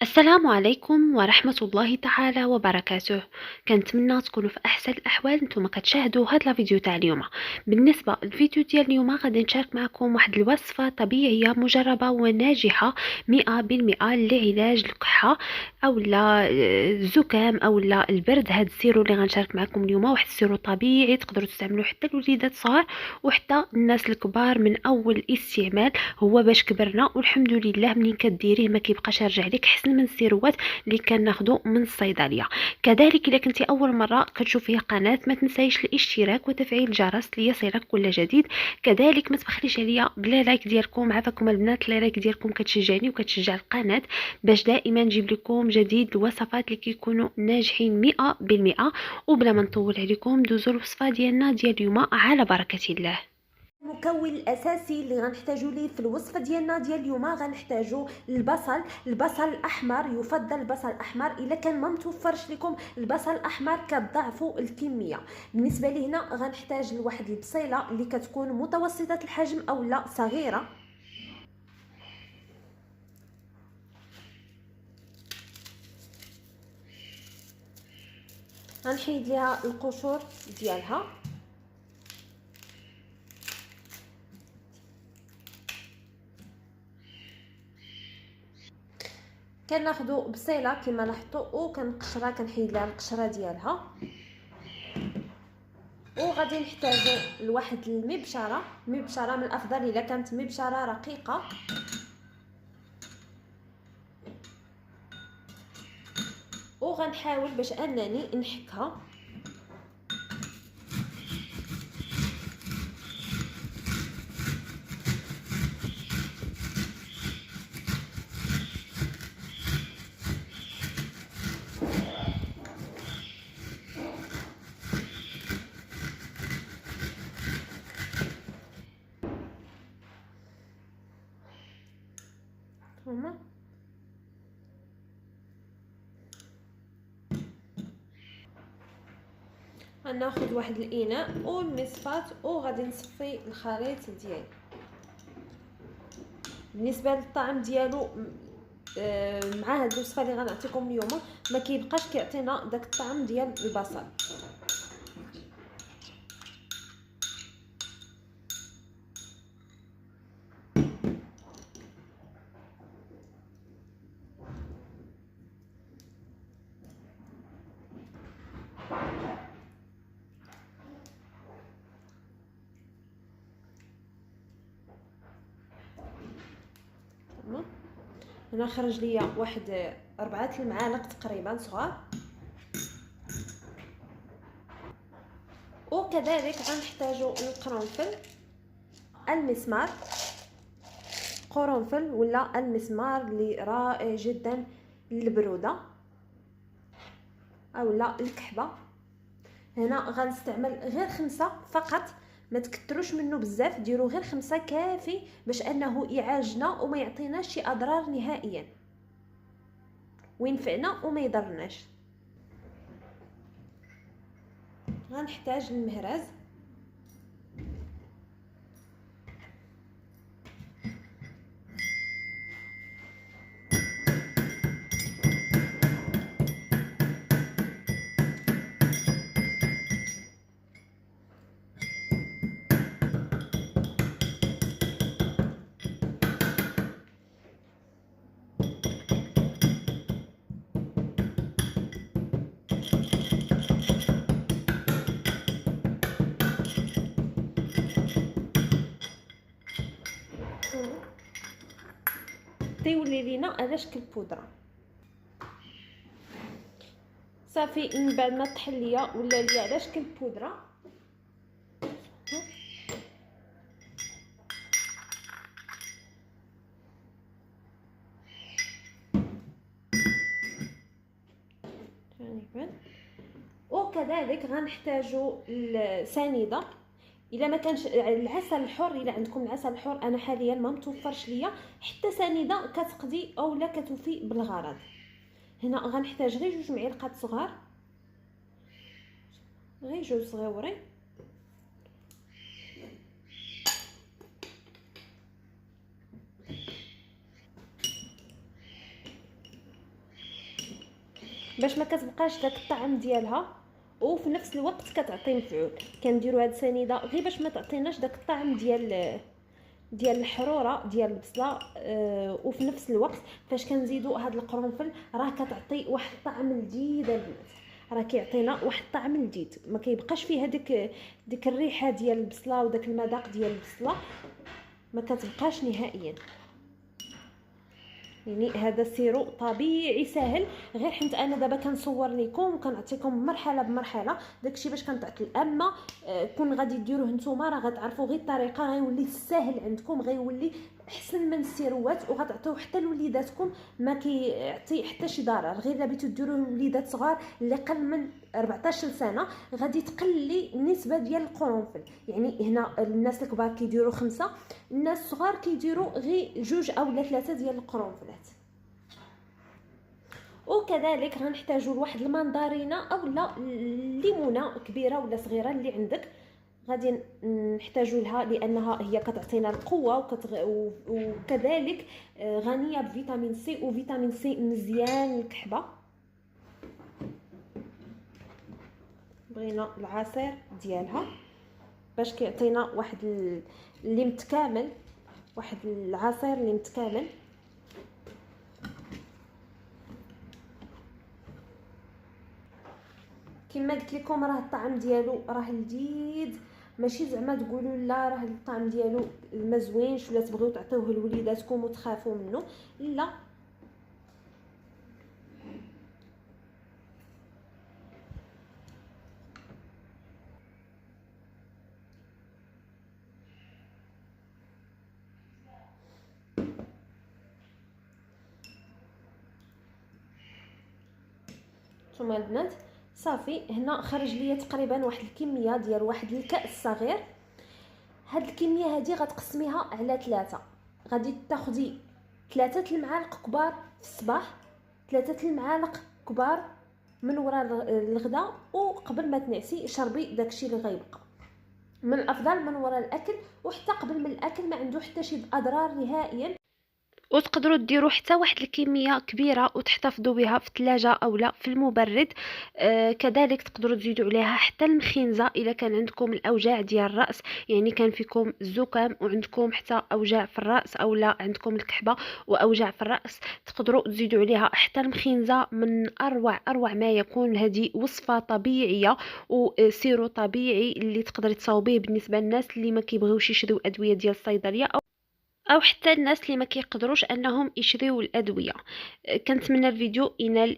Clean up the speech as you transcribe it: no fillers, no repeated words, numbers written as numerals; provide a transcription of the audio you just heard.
السلام عليكم ورحمة الله تعالى وبركاته. كنتمنى تكونوا في احسن الاحوال. نتوما كتشاهدوا هذا الفيديو تاع اليوم. بالنسبه للفيديو ديال اليوم غادي نشارك معكم واحد الوصفه طبيعيه مجربه وناجحه 100% لعلاج الكحه او لا الزكام او لا البرد. هاد السيرو اللي غنشارك معكم اليوم واحد السيرو طبيعي تقدروا تستعملوه حتى الوليدات الصغار وحتى الناس الكبار من اول استعمال. هو باش كبرنا والحمد لله منين كديريه ما كيبقاش يرجع لك حسن من السيروات اللي كناخذوا من الصيدليه. كذلك اذا كنتي اول مره كتشوفي القناه ما تنسايش الاشتراك وتفعيل الجرس ليصلك كل جديد. كذلك ما تبخليش عليا بلا لايك ديالكم. عافاكم البنات، لايك ديالكم كتشجعني وكتشجع القناه باش دائما نجيب لكم جديد الوصفات اللي كيكونوا ناجحين 100%. وبلا ما نطول عليكم دوزوا الوصفه ديالنا ديال اليوم على بركه الله. المكون الاساسي اللي غنحتاجو ليه في الوصفه ديالنا ديال اليوم غنحتاجو البصل الاحمر. يفضل البصل الاحمر، الا كان ما متوفرش لكم البصل الاحمر كتضاعفوا الكميه. بالنسبه لي هنا غنحتاج لواحد البصيله اللي كتكون متوسطه الحجم او لا صغيره. غنحيد ليها القشور ديالها. كناخذوا بصيله كما لاحظتوا وكنقشرها، كنحيد لها القشره ديالها. وغادي نحتاجو لواحد المبشره من الافضل الا كانت مبشره رقيقه. وغنحاول باش انني نحكها. هما غناخذ واحد الاناء والمصفات وغادي نصفي الخليط ديالي. بالنسبه للطعم ديالو مع هاد الوصفه اللي غنعطيكم اليوم ما كيبقاش كيعطينا داك الطعم ديال البصل. تمام. انا خرج ليا واحد 4 المعالق تقريبا صغار. وكذلك غنحتاجو القرنفل، المسمار، قرنفل ولا المسمار اللي رائع جدا للبروده او لا الكحبه. هنا غنستعمل غير 5 فقط، ما تكتروش منه بزاف، ديروا غير 5 كافي باش انه يعالجنا وما يعطيناش شي اضرار نهائيا وينفعنا وما يضرناش. غنحتاج المهرز، تيولي لينا على شكل بودره صافي. من بعد ما طحن ليا ولا ليا على شكل بودره تقريبا. وكذلك غنحتاجو السنيده. الا ما كانش العسل الحر، الا عندكم العسل الحر، انا حاليا ما متوفرش ليا، حتى سنيده كتقضي او لا كتوفي بالغرض. هنا غنحتاج غير 2 معالق صغار، غير 2 صغيورين. باش ما كتبقاش داك الطعم ديالها، وفي نفس الوقت كتعطي مفعول. كنديروا هاد السنيده غير باش ما تعطيناش داك الطعم ديال الحروره ديال البصله. وفي نفس الوقت فاش كنزيدوا هاد القرنفل راه كتعطي واحد الطعم لذيذ البنات، راه كيعطينا واحد الطعم لذيذ، ما كيبقاش فيها ديك الريحه ديال البصله وداك المذاق ديال البصله، ما كتبقاش نهائيا. يعني هذا سيرو طبيعي سهل، غير حيت انا دابا كنصور لكم وكنعطيكم مرحله بمرحله داكشي باش كنتعطل. اما كون غادي ديروه نتوما راه غتعرفوا غير الطريقه، غيولي سهل عندكم، غيولي احسن من السيروات، وغتعطيو حتى لوليداتكم ما كيعطي حتى شي ضرر. غير الا بغيتو ديروه لوليدات صغار اللي قل من 14 سنه غادي تقلي النسبه ديال القرنفل. يعني هنا الناس الكبار كيديروا 5، الناس الصغار كيديروا غير 2 أو 3 ديال القرنفلات. وكذلك غنحتاجوا لواحد المندرينه اولا ليمونه كبيره ولا صغيره اللي عندك، غادي نحتاجوا لها لانها هي كتعطينا القوه وكذلك غنيه بفيتامين سي، وفيتامين سي مزيان للكحبه. بغينا العصير ديالها باش كيعطينا واحد اللي متكامل، واحد العصير اللي متكامل. كما قلت لكم راه الطعم ديالو راه لذيذ، ماشي زعما تقولوا لا راه الطعم ديالو ما زوينش ولا تبغيو تعطيوه لوليداتكم وتخافوا منه، لا. نتوما البنات صافي هنا خرج ليا تقريبا واحد الكميه ديال واحد الكاس صغير. هاد الكميه هادي غتقسميها على 3، غادي تاخدي 3 المعالق كبار في الصباح، 3 المعالق كبار من وراء الغداء، وقبل ما تنعسي شربي داكشي اللي غيبقى. من الافضل من وراء الاكل، وحتى قبل من الاكل ما عنده حتى شي اضرار نهائيا. وتقدروا ديروا حتى واحد الكميه كبيره وتحتفظوا بها في الثلاجه او لا في المبرد. كذلك تقدروا تزيدوا عليها حتى المخنزه الا كان عندكم الاوجاع ديال الراس، يعني كان فيكم الزكام وعندكم حتى اوجاع في الراس او لا عندكم الكحبه واوجاع في الراس، تقدروا تزيدوا عليها حتى المخنزه. من اروع ما يكون. هذه وصفه طبيعيه وسيرو طبيعي اللي تقدري تصاوبيه بالنسبه للناس اللي ما كيبغيوش يشريو ادويه ديال الصيدليه او حتى الناس اللي ما كيقدروش انهم يشريو الادويه. كنتمنى الفيديو ينال